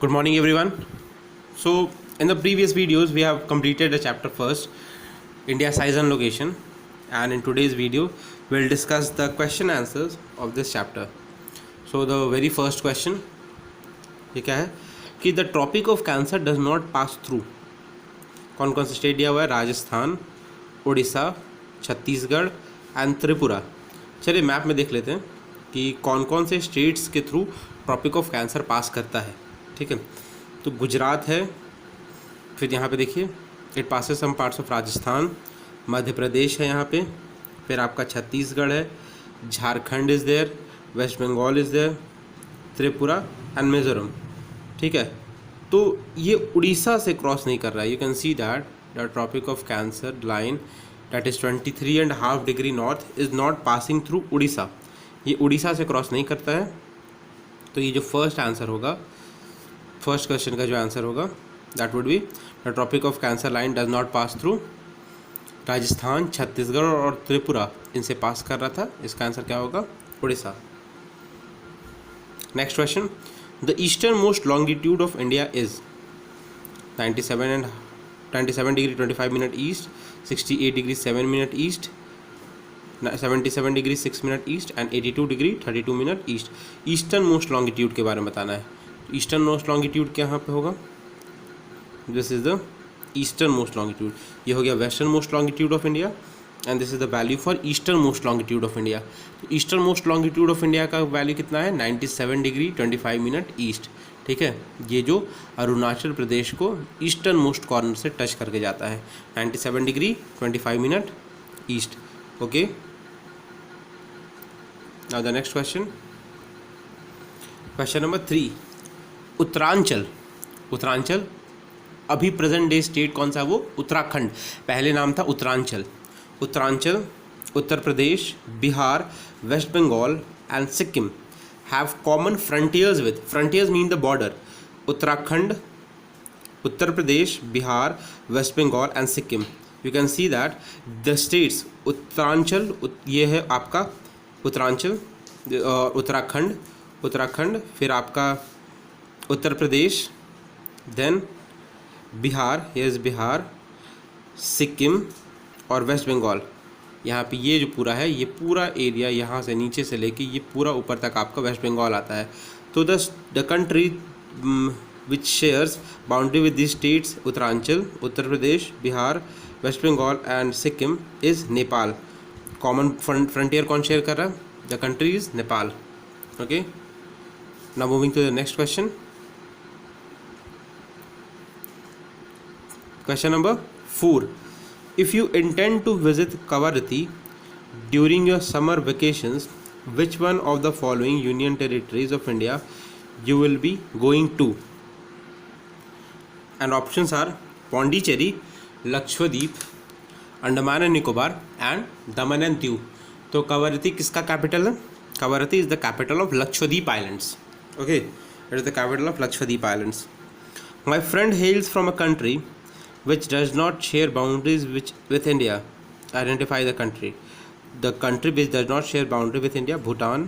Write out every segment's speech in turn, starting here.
Good morning, everyone. So, in the previous videos, we have completed the chapter first, India size and location, and in today's video, we'll discuss the question answers of this chapter. So, the very first question, ये क्या है कि the tropic of cancer does not pass through. कौन कौन से state दिया हुआ है? राजस्थान, उड़ीसा, छत्तीसगढ़ एंड त्रिपुरा. चलिए मैप में देख लेते हैं कि कौन कौन से स्टेट्स के थ्रू ट्रॉपिक ऑफ कैंसर पास करता है. ठीक है, तो गुजरात है, फिर यहाँ पे देखिए it passes some parts of Rajasthan, Madhya Pradesh है यहाँ पे, फिर आपका छत्तीसगढ़ है, Jharkhand is there, West Bengal is there, Tripura and Mizoram. ठीक है, तो ये उड़ीसा से क्रॉस नहीं कर रहा है. You can see that the tropic of cancer line that is 23.5 degree north is not passing through Orissa. ये उड़ीसा से क्रॉस नहीं करता है. तो ये जो फर्स्ट आंसर होगा, फर्स्ट क्वेश्चन का जो आंसर होगा that would be the tropic of cancer line does not pass through. Rajasthan, Chhattisgarh और त्रिपुरा इनसे पास कर रहा था. इसका आंसर क्या होगा? Orissa. Next question, the eastern most longitude of India is 97 degree 25 minute east, 68 degree 7 minute east, 77 degree 6 minute east and 82 degree 32 minute east. Eastern most longitude के बारे में बताना है. ईस्टर्न मोस्ट लॉन्गिट्यूड क्या यहाँ पे होगा? This is the eastern most longitude. ये हो गया western most longitude of India and this is the value for eastern most longitude of India. तो eastern most longitude of India का वैल्यू कितना है? 97 डिग्री 25 मिनट ईस्ट. ठीक है, ये जो अरुणाचल प्रदेश को ईस्टर्न मोस्ट कॉर्नर से टच करके जाता है, 97 degree 25 minute east. Okay, now the next question, question number 3. Uttaranchal. Uttaranchal अभी प्रेजेंट डे स्टेट कौन सा? वो उत्तराखंड. पहले नाम था Uttaranchal. Uttaranchal, Uttar Pradesh, Bihar, waste Bengal and Sikkim have common frontiers with. Frontiers mean the border. Uttarakhand, Uttar Pradesh, Bihar, waste Bengal and Sikkim. You can see that the states Uttaranchal, ये है आपका उत्तरांचल, उत्तराखंड, उत्तराखंड, फिर आपका उत्तर प्रदेश, देन बिहार, ये बिहार, सिक्किम और वेस्ट बंगाल. यहाँ पे ये जो पूरा है, ये पूरा एरिया यहाँ से नीचे से लेके ये पूरा ऊपर तक आपका वेस्ट बंगाल आता है. तो the country which shares boundary with this states Uttaranchal, Uttar Pradesh, Bihar, waste Bengal and Sikkim is Nepal. Common frontier कौन शेयर कर रहा है? The country is Nepal. Okay, now moving to the next question. Question number 4. If you intend to visit Kavarati during your summer vacations, which one of the following union territories of India you will be going to? And options are Pondicherry, Lakshadweep, Andaman and Nicobar and Daman and Diu. तो Kavarati किसका capital है? Kavarati is the capital of Lakshadweep Islands. Okay, it is the capital of Lakshadweep Islands. My friend hails from a country which does not share boundaries with India. Identify the country. The country which does not share boundary with India: Bhutan,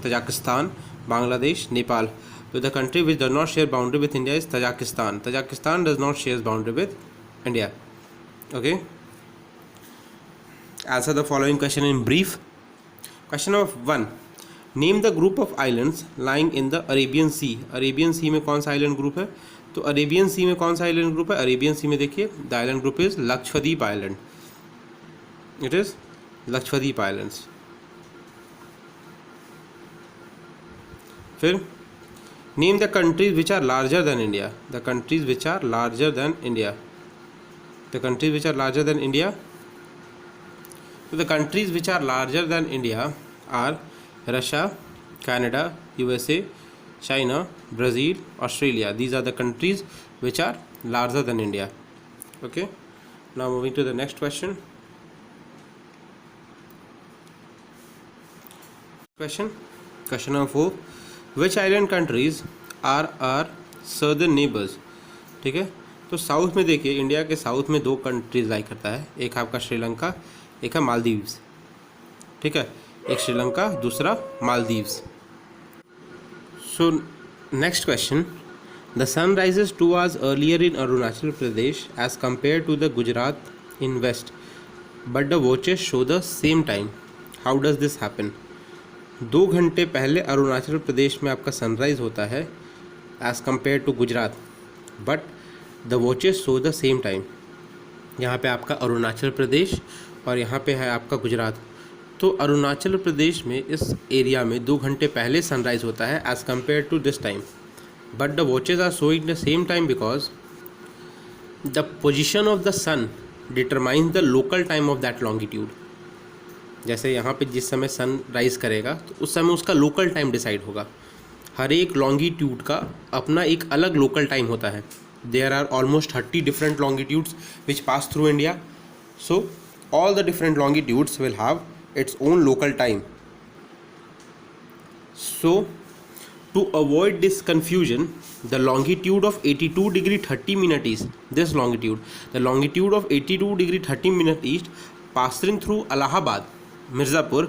Tajikistan, Bangladesh, Nepal. So the country which does not share boundary with India is Tajikistan. Tajikistan does not share boundary with India. Okay. Answer the following question in brief. Question number 1. Name the group of islands lying in the Arabian Sea. Arabian Sea में कौन सा island group है? तो Arabian sea में कौन सा island group है? Arabian sea में देखिए the island group is Lakshadweep island. It is Lakshadweep islands. फिर name the countries which are larger than India. The countries which are larger than India. The countries which are larger than India. तो the countries which are larger than India are Russia, Canada, USA, China, Brazil, Australia. These are the countries which are larger than India. Okay, now moving to the next question. Question number 4. Which island countries are our southern neighbors? ठीक है, तो south में देखिए India के south में 2 countries लाई करता है. एक आपका श्रीलंका, एक है मालदीव्स. ठीक है, एक श्रीलंका, दूसरा Maldives. So next question, The sun rises 2 hours earlier in Arunachal Pradesh as compared to the Gujarat in west, but the watches show the same time. How does this happen? 2 घंटे पहले अरुणाचल प्रदेश में आपका सनराइज़ होता है as compare to Gujarat, but the watches show the same time. यहाँ पे आपका अरुणाचल प्रदेश और यहाँ पे है आपका गुजरात. तो अरुणाचल प्रदेश में इस एरिया में 2 घंटे पहले सनराइज़ होता है as compare to this time, but the watches are showing the same time because the position of the sun determines the local time of that longitude. जैसे यहाँ पे जिस समय सन राइज करेगा तो उस समय उसका लोकल टाइम डिसाइड होगा. हर एक लॉन्गिट्यूड का अपना एक अलग लोकल टाइम होता है. There are almost 30 different longitudes which pass through India. So all the different longitudes will have its own local time. So to avoid this confusion, the longitude of 82 degree 30 minute east, this longitude, the longitude of 82 degree 30 minute east passing through Allahabad, Mirzapur,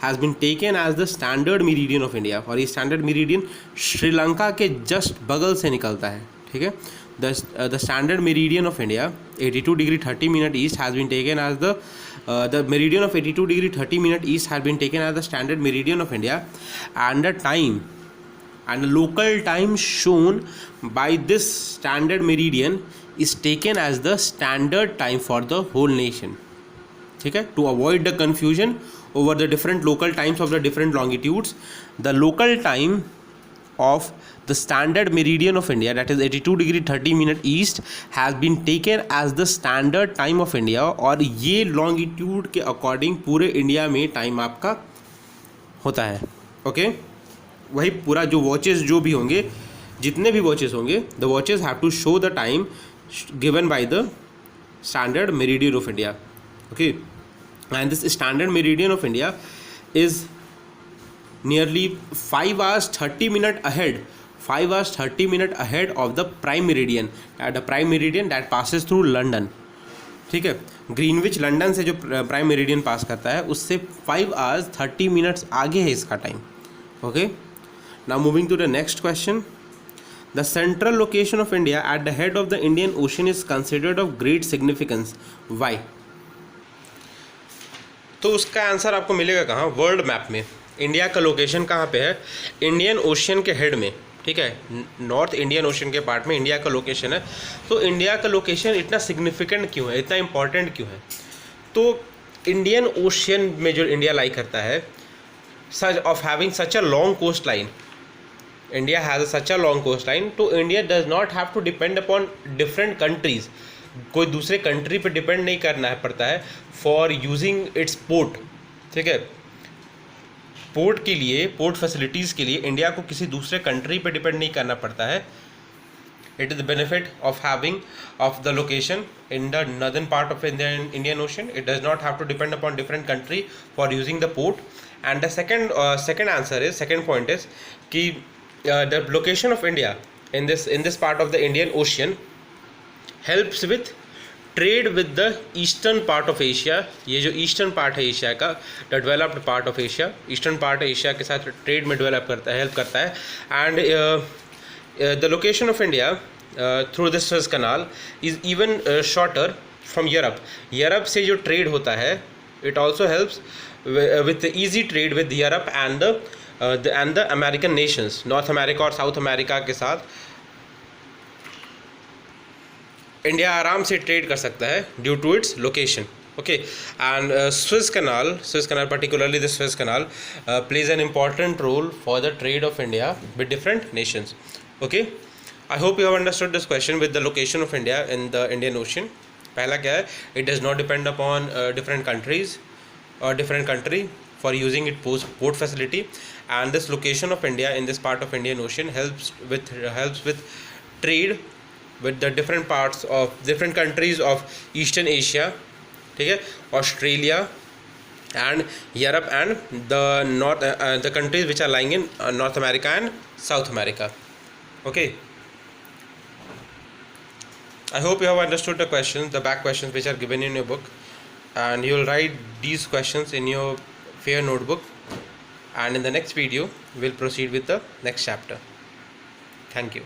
has been taken as the standard meridian of India. और ये standard meridian Sri Lanka के just बगल से निकलता है. ठीक है. The standard meridian of India 82 degree 30 minute east has been taken as the meridian of 82 degree 30 minute east has been taken as the standard meridian of India, and the time and the local time shown by this standard meridian is taken as the standard time for the whole nation. ठीक है. To avoid the confusion over the different local times of the different longitudes, the local time of the standard meridian of India, that is 82 degree 30 minute east, has been taken as the standard time of India. और ये longitude के according पूरे India में time आपका होता है. Okay. वही पूरा जो वॉचेस जो भी होंगे, जितने भी वॉचेस होंगे, the watches have to show the time given by the standard meridian of India. Okay. And this standard meridian of India is nearly 5 hours 30 minutes ahead, 5 hours 30 minutes ahead of the prime meridian, the prime meridian that passes through London. ठीक है. Greenwich London से जो prime meridian पास करता है उससे 5 hours 30 minutes आगे है इसका time. Okay. Now moving to the next question. The central location of India at the head of the Indian Ocean is considered of great significance. Why? तो उसका आंसर आपको मिलेगा कहाँ? वर्ल्ड मैप में. India का लोकेशन कहाँ पे है? इंडियन ओशियन के हेड में. ठीक है. नॉर्थ इंडियन ओशियन के पार्ट में इंडिया का लोकेशन है. तो इंडिया का लोकेशन इतना सिग्निफिकेंट क्यों है, इतना इम्पॉर्टेंट क्यों है? तो इंडियन ओशियन में जो इंडिया लाई करता है, such of having such a long coast line, India has such a long coast line, तो India does not have to depend upon different countries. कोई दूसरे कंट्री पर डिपेंड नहीं करना पड़ता है फॉर यूजिंग इट्स पोर्ट. ठीक है. पोर्ट के लिए, पोर्ट फैसिलिटीज़ के लिए इंडिया को किसी दूसरे कंट्री पे डिपेंड नहीं करना पड़ता है. It is the benefit of having of the location in the northern part of Indian ocean. It does not have to depend upon different country for using the port. And the second answer is, second point is कि the location of India in this part of the Indian ocean helps with trade with the eastern part of Asia. ये जो eastern part है Asia का, the developed part of Asia, eastern part Asia के साथ trade में develop करता है, help करता है. And the location of India through this Suez canal is even shorter from Europe. Europe से जो ट्रेड होता है, it also helps with easy trade with Europe and the American nations. North America और South America के साथ India आराम से trade कर सकता है due to its location. Okay. And Suez canal particularly the Suez Canal plays an important role for the trade of India with different nations. Okay. I hope you have understood this question with the location of India in the Indian Ocean. पहला क्या है? It does not depend upon different countries or different country for using it port facility, and this location of India in this part of Indian Ocean helps with trade with the different parts of different countries of Eastern Asia. ठीक है. Australia and Europe and the countries which are lying in North America and South America. Okay. I hope you have understood the questions, the back questions which are given in your book, and you will write these questions in your fair notebook, and in the next video we'll proceed with the next chapter. Thank you.